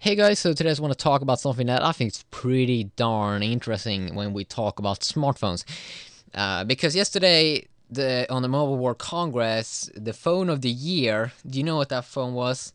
Hey guys, so today I just want to talk about something that I think is pretty darn interesting when we talk about smartphones. Because yesterday, on the Mobile World Congress, the phone of the year, do you know what that phone was?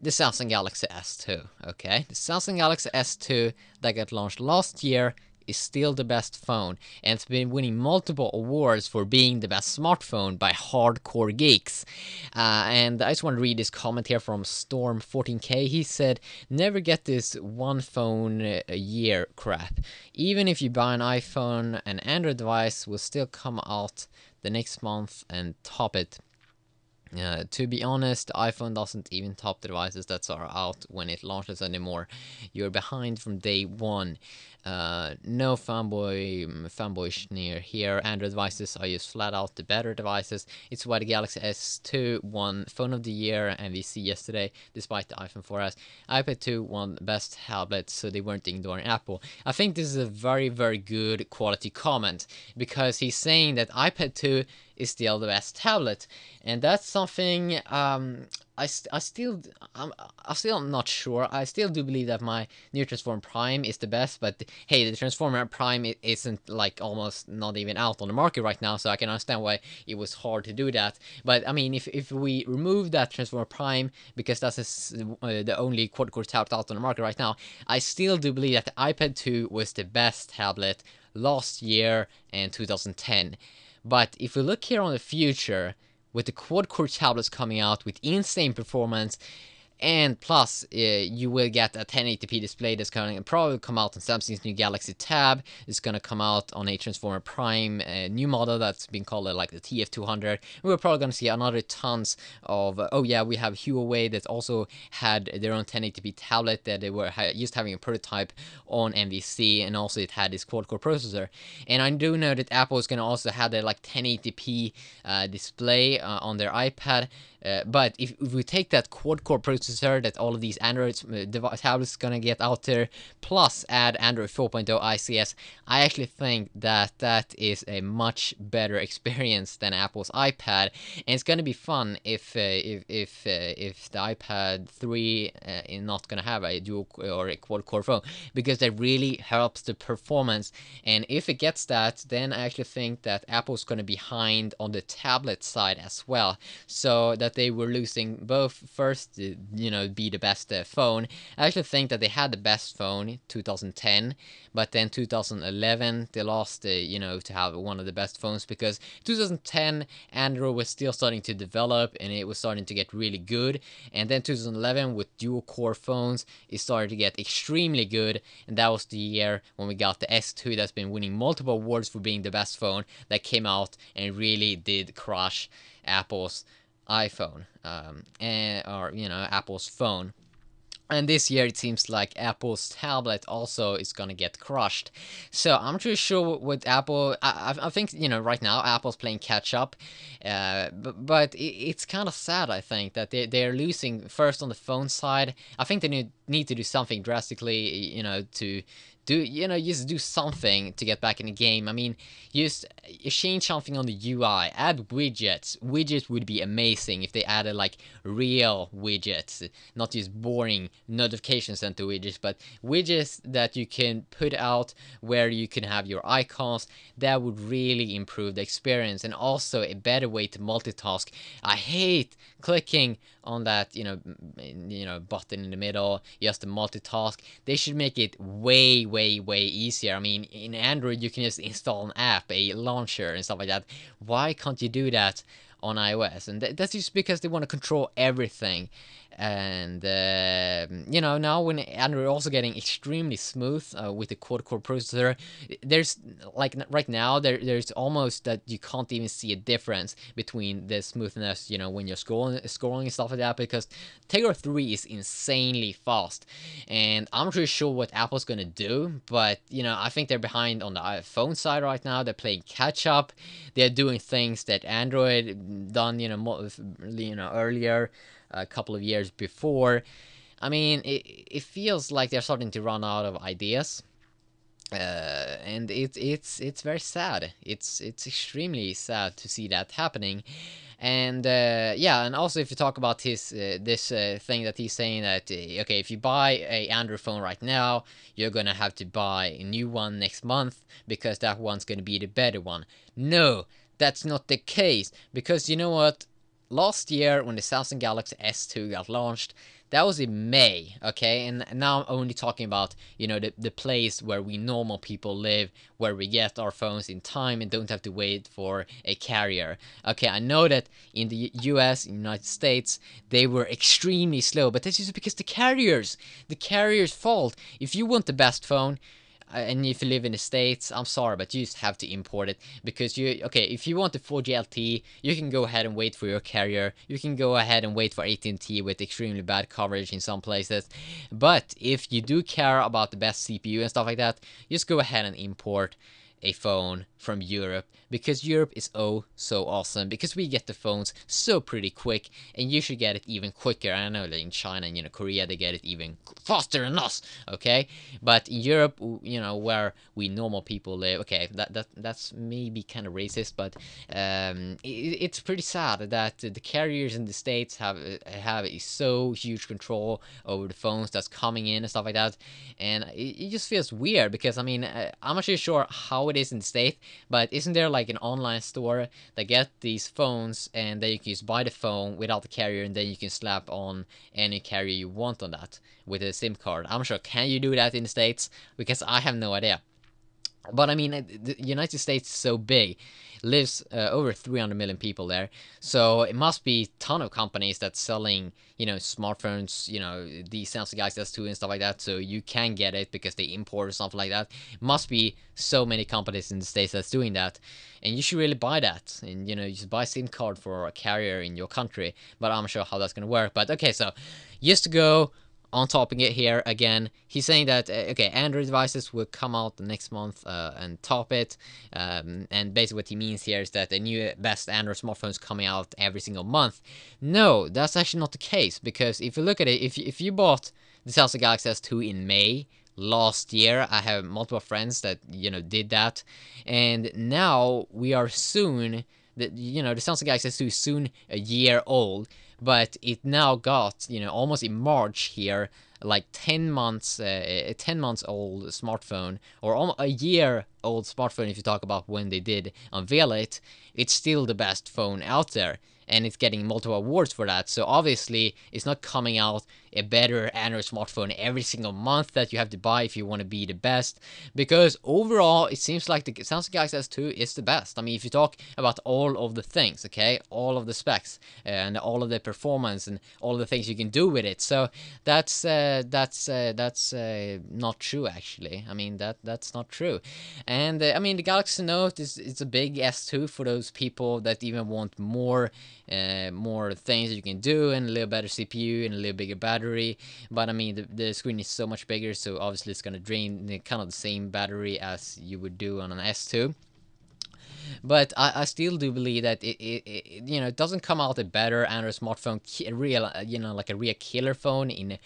The Samsung Galaxy S2, okay? The Samsung Galaxy S2 that got launched last year is still the best phone, and it's been winning multiple awards for being the best smartphone by hardcore geeks. And I just want to read this comment here from Storm14K. He said, "Never get this one phone a year crap. Even if you buy an iPhone, an Android device will still come out the next month and top it. To be honest, iPhone doesn't even top the devices that are out when it launches anymore. You're behind from day one. No fanboy near here. Android devices are just flat out the better devices. It's why the Galaxy S2 won Phone of the Year MWC yesterday, despite the iPhone 4S. iPad 2 won Best Tablet, so they weren't ignoring Apple. I think this is a very, very good quality comment because he's saying that iPad 2 is still the best tablet, and that's something I still I'm still not sure. I still do believe that my new Transformer Prime is the best, but hey, the Transformer Prime isn't like almost not even out on the market right now, so I can understand why it was hard to do that. But I mean, if we remove that Transformer Prime because that's the only quad-core tablet out on the market right now, I still do believe that the iPad 2 was the best tablet last year and 2010. But if we look here on the future, with the quad-core tablets coming out with insane performance, and plus, you will get a 1080p display that's going to probably come out on Samsung's new Galaxy Tab. It's going to come out on a Transformer Prime new model that's been called like the TF200. We're probably going to see another tons of. Oh yeah, we have Huawei that also had their own 1080p tablet that they were just having a prototype on MWC, and also it had this quad-core processor. And I do know that Apple is going to also have their like 1080p display on their iPad. But if we take that quad-core processor that all of these Android tablets gonna get out there, plus add Android 4.0 ICS, I actually think that that is a much better experience than Apple's iPad, and it's gonna be fun if the iPad 3 is not gonna have a dual or a quad-core phone, because that really helps the performance. And if it gets that, then I actually think that Apple's gonna be behind on the tablet side as well. So that they were losing both first, be the best phone. I actually think that they had the best phone in 2010, but then 2011 they lost, to have one of the best phones, because 2010 Android was still starting to develop and it was starting to get really good, and then 2011 with dual core phones it started to get extremely good, and that was the year when we got the S2 that's been winning multiple awards for being the best phone that came out and really did crush Apple's iPhone, or Apple's phone. And this year it seems like Apple's tablet also is gonna get crushed. So I'm not really sure with Apple. I think right now Apple's playing catch up, but it's kind of sad. I think that they're losing first on the phone side. I think they need to do something drastically, to just do something to get back in the game. I mean, just change something on the UI, add widgets. Widgets would be amazing if they added like real widgets, not just boring notification center widgets, but widgets that you can put out where you can have your icons. That would really improve the experience, and also a better way to multitask. I hate clicking on that button in the middle just to multitask. They should make it way easier. I mean, in Android you can just install an app, a launcher and stuff like that. Why can't you do that on iOS? And that's just because they want to control everything. And now when Android also getting extremely smooth with the quad-core processor, there's like right now there's almost that you can't even see a difference between the smoothness when you're scrolling and stuff like that, because Tegra 3 is insanely fast. And I'm not really sure what Apple's gonna do, but I think they're behind on the iPhone side right now. They're playing catch up. They're doing things that Android done earlier, a couple of years before. I mean, it feels like they're starting to run out of ideas, and it's very sad. It's extremely sad to see that happening. And yeah, and also if you talk about his this thing that he's saying that okay, if you buy a Android phone right now, you're gonna have to buy a new one next month because that one's gonna be the better one. No, that's not the case, because you know what? Last year when the Samsung Galaxy S2 got launched, that was in May, okay? And now I'm only talking about, the place where we normal people live, where we get our phones in time and don't have to wait for a carrier. Okay, I know that in the US, in the United States, they were extremely slow, but that's just because the carrier's fault. If you want the best phone, and if you live in the States, I'm sorry, but you just have to import it, because if you want the 4G LTE, you can go ahead and wait for your carrier. You can go ahead and wait for AT&T with extremely bad coverage in some places. But if you do care about the best CPU and stuff like that, just go ahead and import a phone from Europe, because Europe is oh so awesome, because we get the phones so pretty quick, and you should get it even quicker. I know that in China and Korea they get it even faster than us, okay? But in Europe, where we normal people live, okay, that's maybe kind of racist, but it's pretty sad that the carriers in the States have a so huge control over the phones that's coming in and stuff like that, and it just feels weird, because I mean, I'm not really sure how it is in the States, but isn't there like an online store that get these phones, and then you can just buy the phone without the carrier, and then you can slap on any carrier you want on that with a SIM card? I'm sure. Can you do that in the States? Because I have no idea. But I mean, the United States is so big, lives over 300 million people there, so it must be a ton of companies that's selling, smartphones, these Samsung Galaxy S2 and stuff like that, so you can get it because they import or something like that. It must be so many companies in the States that's doing that, and you should really buy that, and, you just buy a SIM card for a carrier in your country, but I'm not sure how that's going to work. But okay, so just to go on topping it here again, he's saying that okay, Android devices will come out the next month and top it, and basically what he means here is that the new best Android smartphones coming out every single month. No, that's actually not the case, because if you look at it, if you bought the Samsung Galaxy S2 in May last year, I have multiple friends that did that, and now we are soon the Samsung Galaxy S2 is soon a year old, but it now got almost in March here, like 10 months a 10 months old smartphone, or almost a year old smartphone if you talk about when they did unveil it. It's still the best phone out there, and it's getting multiple awards for that. So obviously it's not coming out a better Android smartphone every single month that you have to buy if you want to be the best, because overall it seems like the Samsung Galaxy S2 is the best. I mean, if you talk about all of the things, okay, all of the specs and all of the performance and all of the things you can do with it, so that's not true actually. I mean, that's not true. And I mean, the Galaxy Note is a big S2 for those people that even want more things you can do, and a little better CPU and a little bigger battery. But I mean, the screen is so much bigger, so obviously it's gonna drain kind of the same battery as you would do on an S2. But I still do believe that it doesn't come out a better Android smartphone, real like a real killer phone in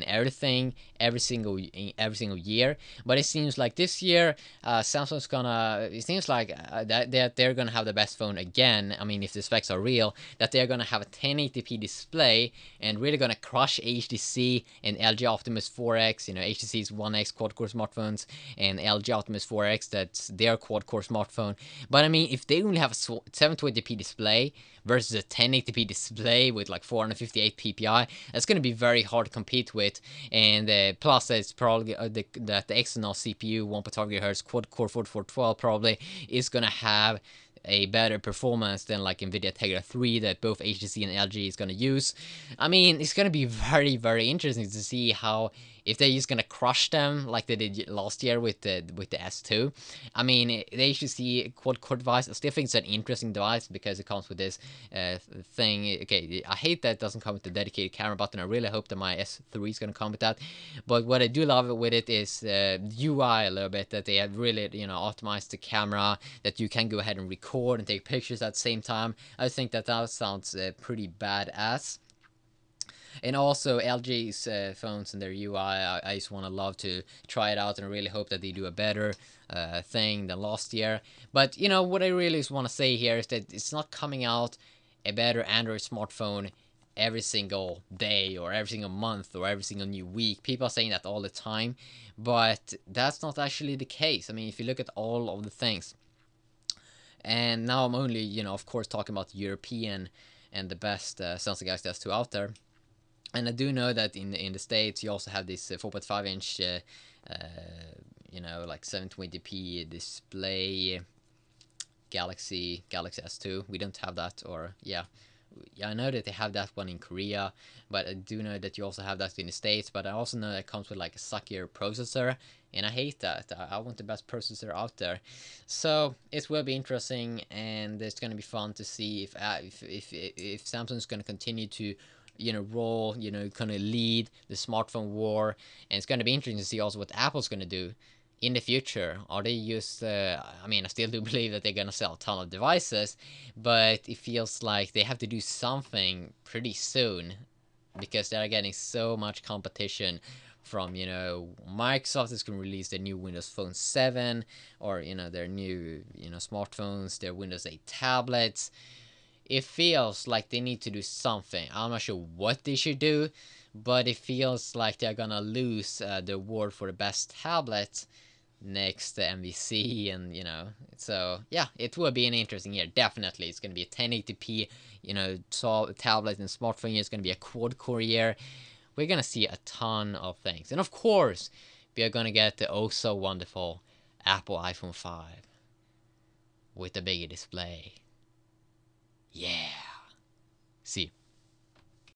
everything every single year. But it seems like this year Samsung's gonna, it seems like that they're gonna have the best phone again. I mean, if the specs are real, that they're gonna have a 1080p display and really gonna crush HTC and LG Optimus 4X. HTC's 1X quad-core smartphones, and LG Optimus 4X, that's their quad-core smartphone. But I mean, if they only have a 720p display versus a 1080p display with like 458 ppi, that's going to be very hard to compete with. And plus, it's probably that the Exynos CPU 1.5 GHz quad-core 4412 probably is going to have a better performance than like NVIDIA Tegra 3 that both HTC and LG is going to use. I mean, it's going to be very, very interesting to see how, if they're just going to crush them like they did last year with the S2. I mean, the HTC quad-core device, I still think it's an interesting device because it comes with this thing. Okay, I hate that it doesn't come with the dedicated camera button. I really hope that my S3 is going to come with that. But what I do love with it is UI a little bit, that they have really, optimized the camera, that you can go ahead and record and take pictures at the same time. I think that sounds pretty badass. And also LG's phones and their UI, I just want to love to try it out, and really hope that they do a better thing than last year. But what I really just want to say here is that it's not coming out a better Android smartphone every single day or every single month or every single new week. People are saying that all the time, but that's not actually the case. I mean, if you look at all of the things, and now I'm only, of course, talking about the European and the best Samsung Galaxy S2 out there. And I do know that in the States you also have this 4.5 inch, like 720p display Galaxy S2. We don't have that, or yeah, I know that they have that one in Korea, but I do know that you also have that in the States. But I also know that it comes with like a suckier processor, and I hate that. I want the best processor out there. So it will be interesting, and it's going to be fun to see if Samsung's going to continue to roll, kind of lead the smartphone war, and it's going to be interesting to see also what Apple's going to do in the future. Are they just I mean, I still do believe that they're gonna sell a ton of devices, but it feels like they have to do something pretty soon because they're getting so much competition from Microsoft is going to release their new Windows Phone 7, or their new smartphones, their Windows 8 tablets. It feels like they need to do something. I'm not sure what they should do, but it feels like they're gonna lose the award for the best tablet next to MWC, and so yeah, it will be an interesting year. Definitely, it's gonna be a 1080p, tablet and smartphone year. It's gonna be a quad core year. We're gonna see a ton of things, and of course, we are gonna get the oh so wonderful Apple iPhone 5 with a bigger display. Yeah. See.